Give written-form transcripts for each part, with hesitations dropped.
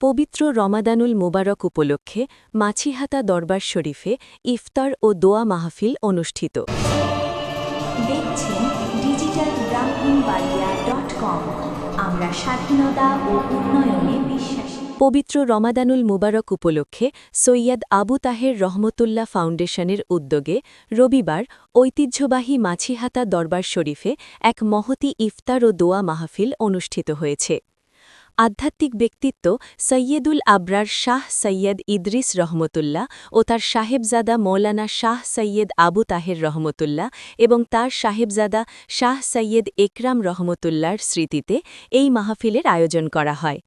পবিত্র রমাদানুল মুবারক উপলক্ষে মাছিহাতা দরবার শরীফে ইফতার ও দোয়া মাহফিল অনুষ্ঠিত। দেখছেন ডিজিটাল ব্রাহ্মণবাড়িয়া.com। আমরা স্বাধীনতা ও উন্নয়নে বিশ্বাসী। পবিত্র রমাদানুল মুবারক উপলক্ষে সৈয়দ আবু তাহের রহমতুল্লাহ ফাউন্ডেশনের উদ্যোগে রবিবার ঐতিহ্যবাহী মাছিহাতা দরবার শরীফে এক মহতী ইফতার ও দোয়া মাহফিল অনুষ্ঠিত হয়েছে। আধ্যাত্মিক ব্যক্তিত্ব সৈয়দুল আবরার শাহ সৈয়দ ইদ্রিস রহমতুল্লাহ ও তার সাহেবজাদা মৌলানা শাহ সৈয়দ আবু তাহের রহমতুল্লাহ এবং তার সাহেবজাদা শাহ সৈয়দ একরাম রহমতুল্লাহর স্মৃতিতে এই মাহফিলের আয়োজন করা হয়।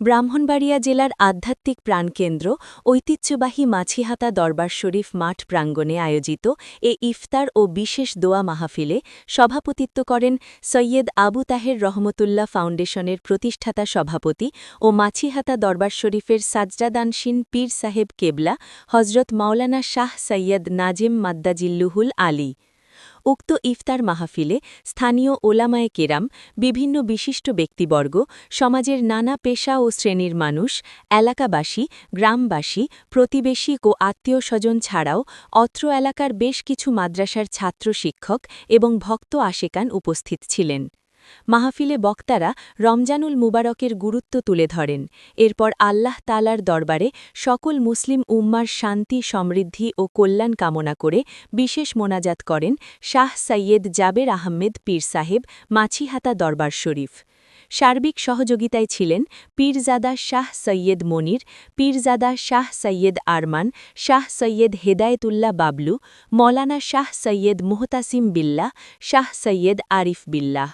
ব্রাহ্মণবাড়িয়া জেলার আধ্যাত্মিক প্রাণকেন্দ্র ঐতিহ্যবাহী মাছিহাতা দরবার শরীফ মাঠ প্রাঙ্গণে আয়োজিত এ ইফতার ও বিশেষ দোয়া মাহফিলে সভাপতিত্ব করেন সৈয়দ আবু তাহের রহমতুল্লাহ ফাউন্ডেশনের প্রতিষ্ঠাতা সভাপতি ও মাছিহাতা দরবার শরীফের সাজদাদানশীন পীর সাহেব কেবলা হজরত মাওলানা শাহ সৈয়দ নাজেম মাদ্দাজিল্লুহুল আলী। উক্ত ইফতার মাহফিলে স্থানীয় ওলামায়ে কেরাম, বিভিন্ন বিশিষ্ট ব্যক্তিবর্গ, সমাজের নানা পেশা ও শ্রেণীর মানুষ, এলাকাবাসী, গ্রামবাসী, প্রতিবেশী ও আত্মীয়স্বজন ছাড়াও অত্র এলাকার বেশ কিছু মাদ্রাসার ছাত্র শিক্ষক এবং ভক্ত আশেকান উপস্থিত ছিলেন। মাহফিলে বক্তারা রমজানুল মুবারকের গুরুত্ব তুলে ধরেন। এরপর আল্লাহ তাআলার দরবারে সকল মুসলিম উম্মার শান্তি, সমৃদ্ধি ও কল্যাণ কামনা করে বিশেষ মোনাজাত করেন শাহ সৈয়দ জাবের আহমেদ পীর সাহেব, মাছিহাতা দরবার শরীফ। সার্বিক সহযোগিতায় ছিলেন পীরজাদা শাহ সৈয়দ মনির, পীরজাদা শাহ সৈয়দ আরমান, শাহ সৈয়দ হেদায়েতুল্লাহ বাবলু, মৌলানা শাহ সৈয়দ মুহতাসিম বিল্লাহ, শাহ সৈয়দ আরিফ বিল্লাহ।